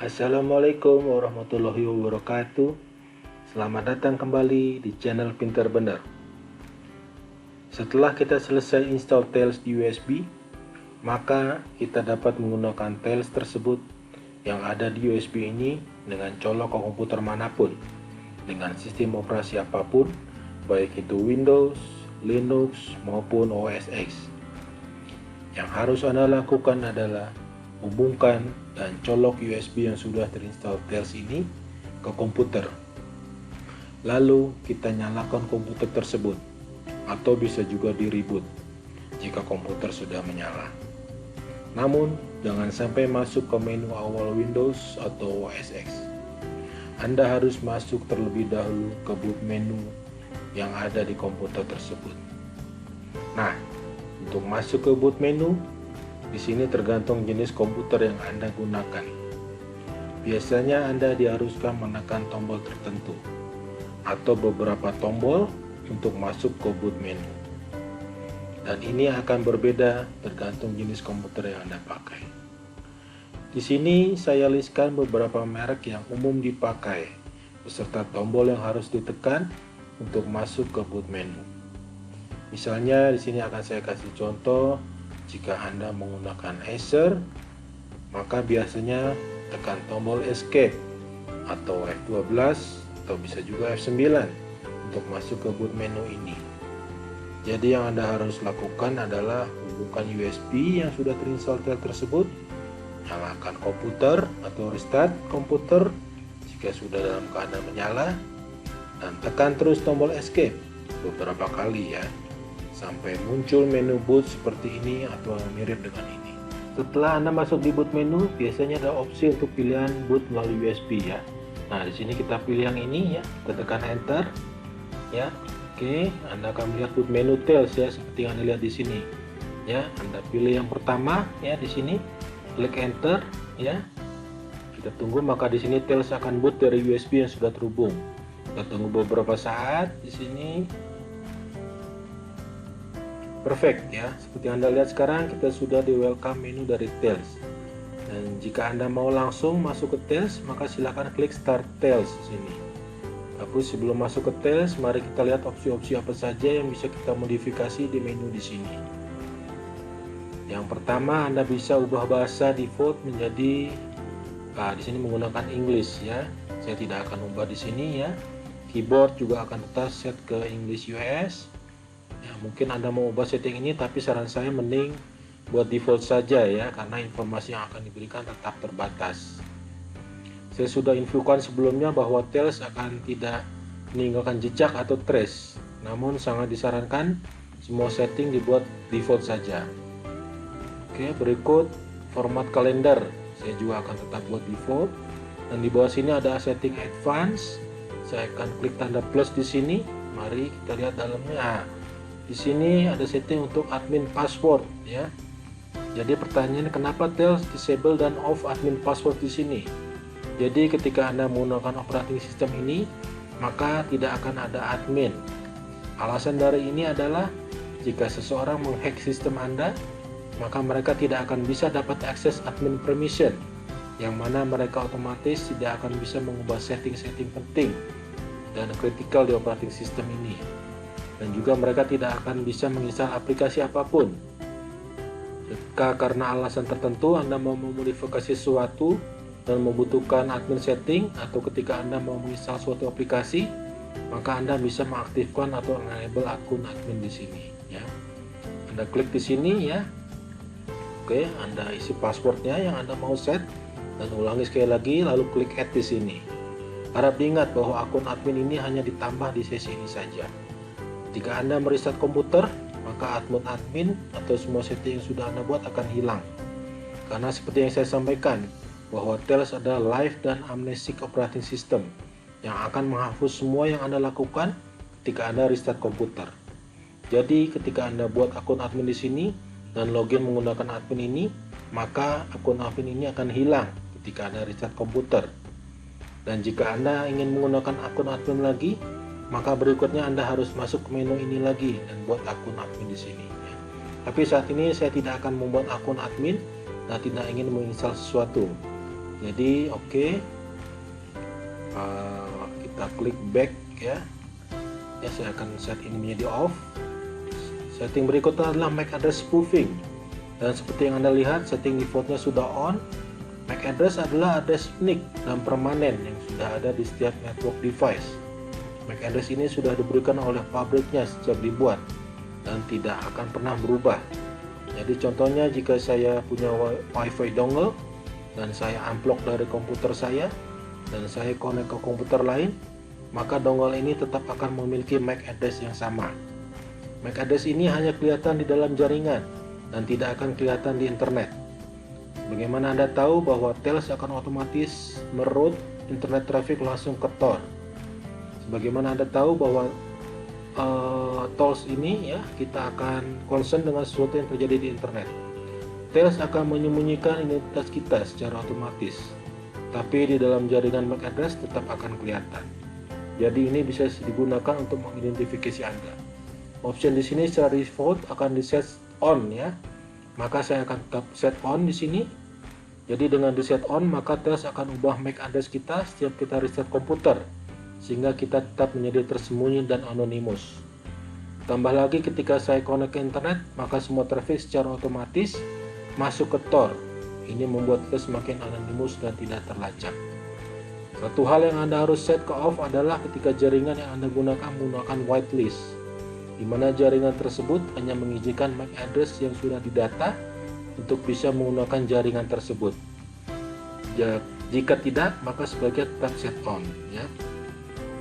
Assalamualaikum warahmatullahi wabarakatuh. Selamat datang kembali di channel Pinter Bener. Setelah kita selesai install Tails di USB, maka kita dapat menggunakan Tails tersebut yang ada di USB ini dengan colok ke komputer manapun, dengan sistem operasi apapun, baik itu Windows, Linux, maupun OS X. Yang harus Anda lakukan adalah hubungkan dan colok USB yang sudah terinstall Tails ini ke komputer. Lalu kita nyalakan komputer tersebut, atau bisa juga di reboot jika komputer sudah menyala. Namun jangan sampai masuk ke menu awal Windows atau OS X. Anda harus masuk terlebih dahulu ke boot menu yang ada di komputer tersebut. Nah, untuk masuk ke boot menu, di sini tergantung jenis komputer yang Anda gunakan. Biasanya Anda diharuskan menekan tombol tertentu atau beberapa tombol untuk masuk ke boot menu. Dan ini akan berbeda tergantung jenis komputer yang Anda pakai. Di sini saya listkan beberapa merek yang umum dipakai beserta tombol yang harus ditekan untuk masuk ke boot menu. Misalnya di sini akan saya kasih contoh. Jika Anda menggunakan Acer, maka biasanya tekan tombol Escape atau F12 atau bisa juga F9 untuk masuk ke boot menu ini. Jadi yang Anda harus lakukan adalah hubungkan USB yang sudah terinstall Tails tersebut, nyalakan komputer atau restart komputer jika sudah dalam keadaan menyala, dan tekan terus tombol Escape beberapa kali ya, sampai muncul menu boot seperti ini atau mirip dengan ini. Setelah Anda masuk di boot menu, biasanya ada opsi untuk pilihan boot melalui USB ya. Nah, di sini kita pilih yang ini ya, kita tekan enter ya. Oke, Anda akan melihat boot menu Tails ya, seperti yang Anda lihat di sini. Ya, Anda pilih yang pertama ya di sini, klik enter ya. Kita tunggu, maka di sini Tails akan boot dari USB yang sudah terhubung. Kita tunggu beberapa saat di sini. Perfect ya, seperti Anda lihat sekarang kita sudah di welcome menu dari Tails. Dan jika Anda mau langsung masuk ke Tails, maka silakan klik Start Tails di sini. Tapi sebelum masuk ke Tails, mari kita lihat opsi-opsi apa saja yang bisa kita modifikasi di menu di sini. Yang pertama, Anda bisa ubah bahasa default menjadi di sini menggunakan English ya. Saya tidak akan ubah di sini ya. Keyboard juga akan tetap set ke English US. Ya, mungkin Anda mau ubah setting ini, tapi saran saya mending buat default saja ya, karena informasi yang akan diberikan tetap terbatas. Saya sudah infokan sebelumnya bahwa Tails akan tidak meninggalkan jejak atau trace, namun sangat disarankan semua setting dibuat default saja. Oke, berikut format kalender, saya juga akan tetap buat default. Dan di bawah sini ada setting advance. Saya akan klik tanda plus di sini. Mari kita lihat dalamnya. Di sini ada setting untuk admin password ya. Jadi pertanyaannya, kenapa Tails disable dan off admin password di sini? Jadi ketika Anda menggunakan operating system ini, maka tidak akan ada admin. Alasan dari ini adalah jika seseorang menghack sistem Anda, maka mereka tidak akan bisa dapat akses admin permission, yang mana mereka otomatis tidak akan bisa mengubah setting-setting penting dan kritikal di operating system ini. Dan juga mereka tidak akan bisa menginstal aplikasi apapun. Jika karena alasan tertentu Anda mau memodifikasi sesuatu dan membutuhkan admin setting, atau ketika Anda mau menginstal suatu aplikasi, maka Anda bisa mengaktifkan atau enable akun admin di sini ya. Anda klik di sini ya. Oke, Anda isi passwordnya yang Anda mau set dan ulangi sekali lagi, lalu klik add di sini. Harap diingat bahwa akun admin ini hanya ditambah di sesi ini saja. Jika Anda merestart komputer, maka admin atau semua setting yang sudah Anda buat akan hilang. Karena seperti yang saya sampaikan, bahwa Tails adalah live dan amnesic operating system yang akan menghapus semua yang Anda lakukan ketika Anda restart komputer. Jadi ketika Anda buat akun admin di sini dan login menggunakan admin ini, maka akun admin ini akan hilang ketika Anda restart komputer. Dan jika Anda ingin menggunakan akun admin lagi, maka berikutnya Anda harus masuk ke menu ini lagi dan buat akun admin di sini. Tapi saat ini saya tidak akan membuat akun admin dan tidak ingin menginstal sesuatu. Jadi oke. Kita klik back ya. Saya akan set ini menjadi off. Setting berikutnya adalah MAC address spoofing. Dan seperti yang Anda lihat, setting defaultnya sudah on. MAC address adalah address unik dan permanen yang sudah ada di setiap network device. MAC address ini sudah diberikan oleh pabriknya sejak dibuat dan tidak akan pernah berubah. Jadi contohnya jika saya punya WiFi dongle dan saya unplug dari komputer saya dan saya connect ke komputer lain, maka dongle ini tetap akan memiliki MAC address yang sama. MAC address ini hanya kelihatan di dalam jaringan dan tidak akan kelihatan di internet. Bagaimana Anda tahu bahwa Tails akan otomatis meroute internet traffic langsung ke Tor? Sebagaimana Anda tahu bahwa Tails ini ya, kita akan concern dengan sesuatu yang terjadi di internet. Tails akan menyembunyikan identitas kita secara otomatis, tapi di dalam jaringan MAC address tetap akan kelihatan. Jadi ini bisa digunakan untuk mengidentifikasi Anda. Option di sini secara default akan di set on ya. Maka saya akan tetap set on di sini. Jadi dengan di set on, maka Tails akan ubah MAC address kita setiap kita reset komputer, sehingga kita tetap menjadi tersembunyi dan anonimus. Tambah lagi ketika saya connect ke internet, maka semua traffic secara otomatis masuk ke Tor. Ini membuat Tails semakin anonimus dan tidak terlacak. Satu hal yang Anda harus set ke off adalah ketika jaringan yang Anda gunakan menggunakan whitelist, di mana jaringan tersebut hanya mengizinkan MAC address yang sudah didata untuk bisa menggunakan jaringan tersebut. Jika tidak, maka sebaiknya tetap set on ya.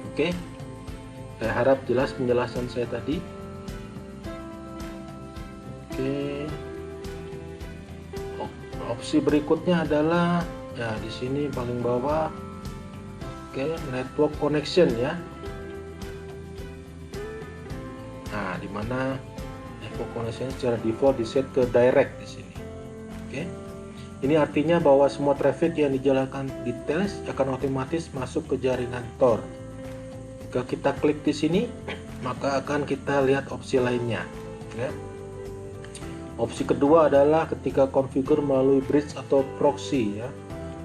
Oke. Saya harap jelas penjelasan saya tadi. Oke. Opsi berikutnya adalah ya di sini paling bawah. Oke, network connection ya. Nah, di mana network connection secara default di set ke direct di sini. Oke. Ini artinya bahwa semua traffic yang dijalankan di Tails akan otomatis masuk ke jaringan Tor. Jika kita klik di sini, maka akan kita lihat opsi lainnya. Ya. Opsi kedua adalah ketika configure melalui bridge atau proxy ya.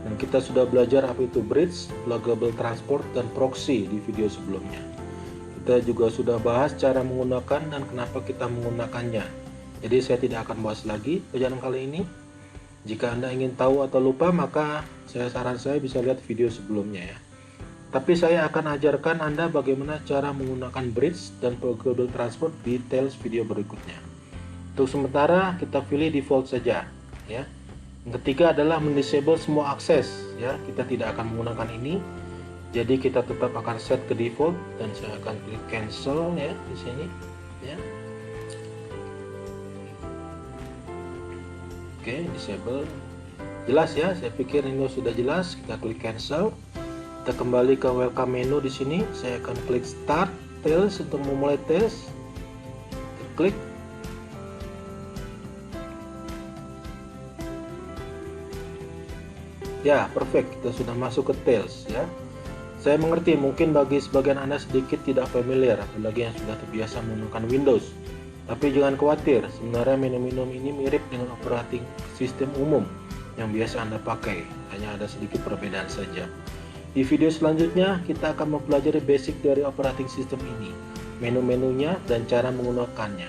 Dan kita sudah belajar apa itu bridge, pluggable transport, dan proxy di video sebelumnya. Kita juga sudah bahas cara menggunakan dan kenapa kita menggunakannya. Jadi saya tidak akan bahas lagi pelajaran kali ini. Jika Anda ingin tahu atau lupa, maka saran saya bisa lihat video sebelumnya ya. Tapi saya akan ajarkan Anda bagaimana cara menggunakan bridge dan pluggable transport di Tails video berikutnya. Untuk sementara kita pilih default saja ya. Yang ketiga adalah mendisable semua akses ya. Kita tidak akan menggunakan ini. Jadi kita tetap akan set ke default dan saya akan klik cancel ya di sini ya. Oke, disable. Jelas ya, saya pikir ini sudah jelas. Kita klik cancel. Kita kembali ke welcome menu di sini. Saya akan klik start Tails untuk memulai Tails. Kita klik. Ya, perfect. Kita sudah masuk ke Tails ya. Saya mengerti mungkin bagi sebagian Anda sedikit tidak familiar, apalagi yang sudah terbiasa menggunakan Windows. Tapi jangan khawatir, sebenarnya menu-menu ini mirip dengan operating sistem umum yang biasa Anda pakai, hanya ada sedikit perbedaan saja. Di video selanjutnya, kita akan mempelajari basic dari operating system ini, menu-menunya, dan cara menggunakannya.